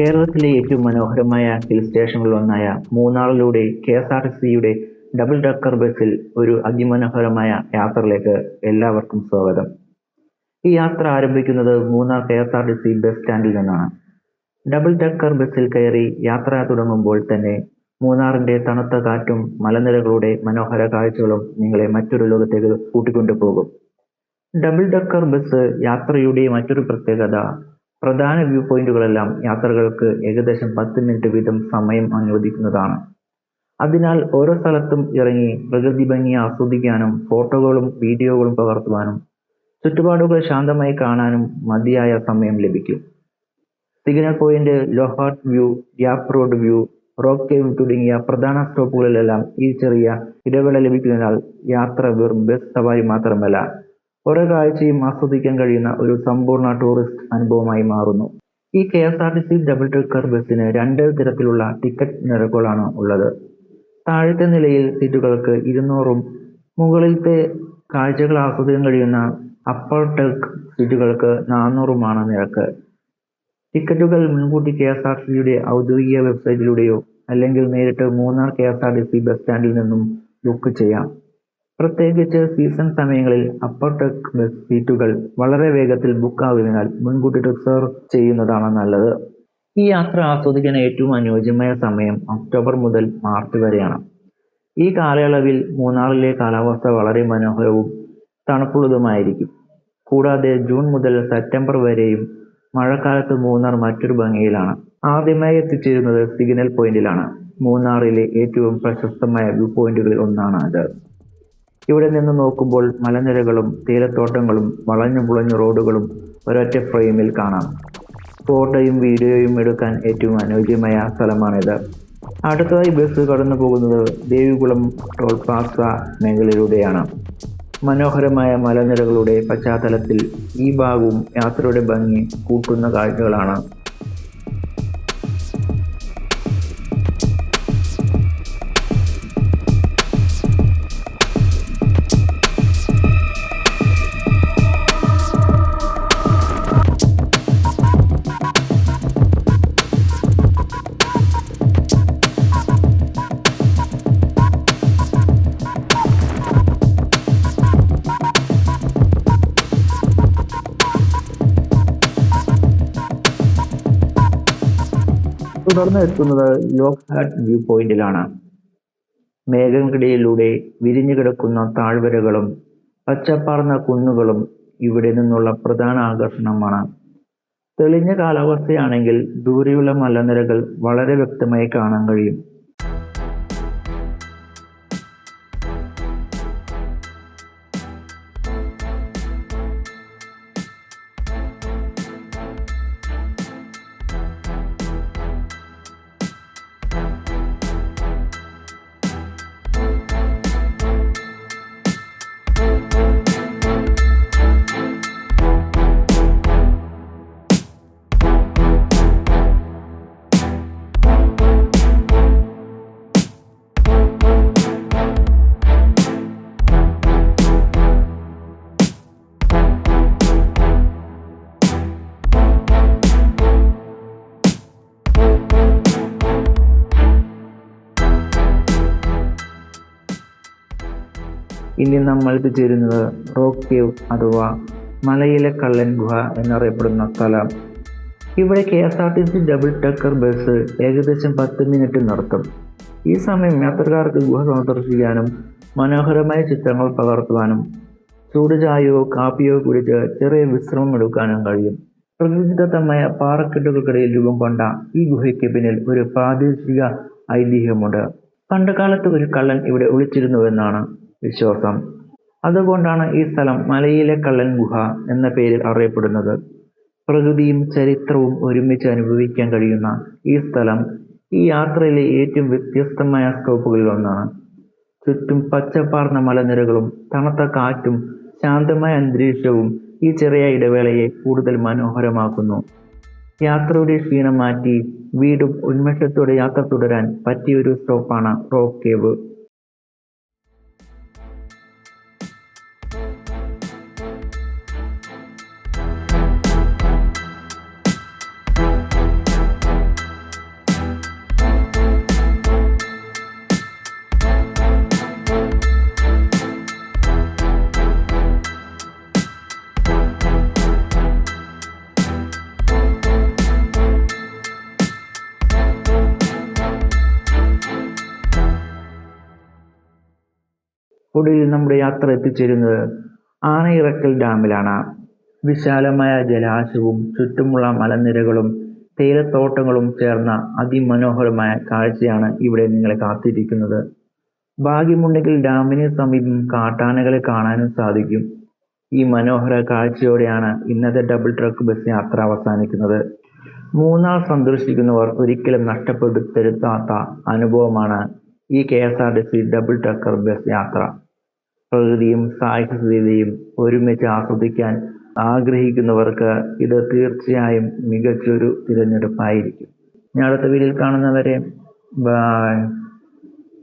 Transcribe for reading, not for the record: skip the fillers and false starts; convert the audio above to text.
കേരളത്തിലെ ഏറ്റവും മനോഹരമായ ഹിൽ സ്റ്റേഷനുകളിലൊന്നായ മൂന്നാറിലൂടെ കെ.എസ്.ആർ.ടി.സിയുടെ ഡബിൾ ഡക്കർ ബസ്സിൽ ഒരു അതിമനോഹരമായ യാത്രയിലേക്ക് എല്ലാവർക്കും സ്വാഗതം. ഈ യാത്ര ആരംഭിക്കുന്നത് മൂന്നാർ കെ.എസ്.ആർ.ടി.സി ബസ് സ്റ്റാൻഡിൽ നിന്നാണ്. ഡബിൾ ഡക്കർ ബസ്സിൽ കയറി യാത്ര തുടങ്ങുമ്പോൾ തന്നെ മൂന്നാറിന്റെ തണുത്ത കാറ്റും മലനിരകളുടെ മനോഹര കാഴ്ചകളും നിങ്ങളെ മറ്റൊരു ലോകത്തേക്ക് കൂട്ടിക്കൊണ്ടുപോകും. ഡബിൾ ഡക്കർ ബസ് യാത്രയുടെ മറ്റൊരു പ്രത്യേകത, പ്രധാന വ്യൂ പോയിന്റുകളെല്ലാം യാത്രകൾക്ക് ഏകദേശം 10 മിനിറ്റ് വീതം സമയം അനുവദിക്കുന്നതാണ്. അതിനാൽ ഓരോ സ്ഥലത്തും ഇറങ്ങി പ്രകൃതി ഭംഗി ആസ്വദിക്കാനും ഫോട്ടോകളും വീഡിയോകളും പകർത്തുവാനും ചുറ്റുപാടുകൾ ശാന്തമായി കാണാനും മതിയായ സമയം ലഭിക്കും. Signal point, Lockhart view, gap road view, rock cave തുടങ്ങിയ പ്രധാന സ്റ്റോപ്പുകളിലെല്ലാം ഈ ചെറിയ ഇടവേള ലഭിക്കുന്നതിനാൽ യാത്ര വെറും ബസ് സവാരി മാത്രമല്ല, ഓരോ കാഴ്ചയും ആസ്വദിക്കാൻ കഴിയുന്ന ഒരു സമ്പൂർണ്ണ ടൂറിസ്റ്റ് അനുഭവമായി മാറുന്നു. ഈ കെ.എസ്.ആർ.ടി.സി ഡബിൾ ഡക്കർ ബസ്സിന് 2 തരത്തിലുള്ള ടിക്കറ്റ് നിരക്കുകളാണ് ഉള്ളത്. താഴത്തെ നിലയിൽ സീറ്റുകൾക്ക് 200ഉം മുകളിലത്തെ കാഴ്ചകൾ ആസ്വദിക്കാൻ കഴിയുന്ന അപ്പർ ഡെക്ക് സീറ്റുകൾക്ക് 400ഉമാണ് നിരക്ക്. ടിക്കറ്റുകൾ മുൻകൂട്ടി കെ.എസ്.ആർ.ടി.സിയുടെ ഔദ്യോഗിക വെബ്സൈറ്റിലൂടെയോ അല്ലെങ്കിൽ നേരിട്ട് മൂന്നാർ കെ.എസ്.ആർ.ടി.സി ബസ് സ്റ്റാൻഡിൽ നിന്നും ബുക്ക് ചെയ്യാം. പ്രത്യേകിച്ച് സീസൺ സമയങ്ങളിൽ അപ്പർ ഡെക്ക് ബസ് സീറ്റുകൾ വളരെ വേഗത്തിൽ ബുക്ക് ആകുന്നതിനാൽ മുൻകൂട്ടി റിസർവ് ചെയ്യുന്നതാണ് നല്ലത്. ഈ യാത്ര ആസ്വദിക്കാൻ ഏറ്റവും അനുയോജ്യമായ സമയം ഒക്ടോബർ മുതൽ മാർച്ച് വരെയാണ്. ഈ കാലയളവിൽ മൂന്നാറിലെ കാലാവസ്ഥ വളരെ മനോഹരവും തണുപ്പുള്ളതുമായിരിക്കും. കൂടാതെ ജൂൺ മുതൽ സെപ്റ്റംബർ വരെയും മഴക്കാലത്ത് മൂന്നാർ മറ്റൊരു ഭംഗിയിലാണ്. ആദ്യമായി എത്തിച്ചേരുന്നത് സിഗ്നൽ പോയിന്റിലാണ്. മൂന്നാറിലെ ഏറ്റവും പ്രശസ്തമായ വ്യൂ പോയിന്റുകളിൽ ഒന്നാണ് അത്. ഇവിടെ നിന്ന് നോക്കുമ്പോൾ മലനിരകളും തേയിലത്തോട്ടങ്ങളും വളഞ്ഞു പുളഞ്ഞ റോഡുകളും ഒരൊറ്റ ഫ്രെയിമിൽ കാണാം. ഫോട്ടോയും വീഡിയോയും എടുക്കാൻ ഏറ്റവും അനുയോജ്യമായ സ്ഥലമാണിത്. അടുത്തതായി ബസ് കടന്നു പോകുന്നത് ദേവികുളം ടോൾ പ്ലാസ മേഖലയിലൂടെയാണ്. മനോഹരമായ മലനിരകളുടെ പശ്ചാത്തലത്തിൽ ഈ ഭാഗവും യാത്രയുടെ ഭംഗി കൂട്ടുന്ന കാഴ്ചകളാണ്. തുടർന്ന് എത്തുന്നത് ലോക്ക്ഹാർട്ട് വ്യൂ പോയിന്റിലാണ്. മേഘങ്ങൾക്കിടയിലൂടെ വിരിഞ്ഞു കിടക്കുന്ന താഴ്വരകളും പച്ചപ്പാർന്ന കുന്നുകളും ഇവിടെ നിന്നുള്ള പ്രധാന ആകർഷണമാണ്. തെളിഞ്ഞ കാലാവസ്ഥയാണെങ്കിൽ ദൂരെയുള്ള മലനിരകൾ വളരെ വ്യക്തമായി കാണാൻ കഴിയും. ഇനി നമ്മൾ എത്തിച്ചേരുന്നത് റോക്ക് കേവ് അഥവാ മലയിലെ കള്ളൻ ഗുഹ എന്നറിയപ്പെടുന്ന സ്ഥലം. ഇവിടെ കെ.എസ്.ആർ.ടി.സി ഡബിൾ ഡക്കർ ബസ് ഏകദേശം 10 മിനിറ്റ് നിർത്തും. ഈ സമയം യാത്രക്കാർക്ക് ഗുഹ സന്ദർശിക്കാനും മനോഹരമായ ചിത്രങ്ങൾ പകർത്തുവാനും ചൂട് ചായയോ കാപ്പിയോ കുടിച്ച് ചെറിയ വിശ്രമം എടുക്കാനും കഴിയും. പ്രകൃതിദത്തമായ പാറക്കെട്ടുകൾക്കിടയിൽ രൂപം കൊണ്ട ഈ ഗുഹയ്ക്ക് പിന്നിൽ ഒരു പ്രാദേശിക ഐതിഹ്യമുണ്ട്. പണ്ടുകാലത്ത് ഒരു കള്ളൻ ഇവിടെ ഒളിച്ചിരുന്നുവെന്നാണ് വിശ്വാസം. അതുകൊണ്ടാണ് ഈ സ്ഥലം മലയിലെ കള്ളൻ ഗുഹ എന്ന പേരിൽ അറിയപ്പെടുന്നത്. പ്രകൃതിയും ചരിത്രവും ഒരുമിച്ച് അനുഭവിക്കാൻ കഴിയുന്ന ഈ സ്ഥലം ഈ യാത്രയിലെ ഏറ്റവും വ്യത്യസ്തമായ സ്റ്റോപ്പുകളിൽ ഒന്നാണ്. ചുറ്റും പച്ചപ്പാർന്ന മലനിരകളും തണുത്ത കാറ്റും ശാന്തമായ അന്തരീക്ഷവും ഈ ചെറിയ ഇടവേളയെ കൂടുതൽ മനോഹരമാക്കുന്നു. യാത്രയുടെ ക്ഷീണം മാറ്റി വീണ്ടും ഉന്മേഷത്തോടെ യാത്ര തുടരാൻ പറ്റിയൊരു സ്റ്റോപ്പാണ് റോക്ക് കേവ്. ഒടുവിൽ നമ്മുടെ യാത്ര എത്തിച്ചേരുന്നത് ആനയിറക്കൽ ഡാമിലാണ്. വിശാലമായ ജലാശയവും ചുറ്റുമുള്ള മലനിരകളും തേയിലത്തോട്ടങ്ങളും ചേർന്ന അതിമനോഹരമായ കാഴ്ചയാണ് ഇവിടെ നിങ്ങളെ കാത്തിരിക്കുന്നത്. ഭാഗ്യമുണ്ടെങ്കിൽ ഡാമിന് സമീപം കാട്ടാനകളെ കാണാനും സാധിക്കും. ഈ മനോഹര കാഴ്ചയോടെയാണ് ഇന്നത്തെ ഡബിൾ ട്രക്ക് ബസ് യാത്ര അവസാനിക്കുന്നത്. മൂന്നാർ സന്ദർശിക്കുന്നവർ ഒരിക്കലും നഷ്ടപ്പെടുത്തരുതാത്ത അനുഭവമാണ് ഈ KSRTC ഡബിൾ ട്രക്കർ ബസ് യാത്ര. പ്രകൃതിയും സാഹസികതയും ഒരുമിച്ച് ആസ്വദിക്കാൻ ആഗ്രഹിക്കുന്നവർക്ക് ഇത് തീർച്ചയായും മികച്ചൊരു തിരഞ്ഞെടുപ്പായിരിക്കും. ഞാൻ അടുത്ത വീഡിയോയിൽ കാണുന്നവരെ ബൈ.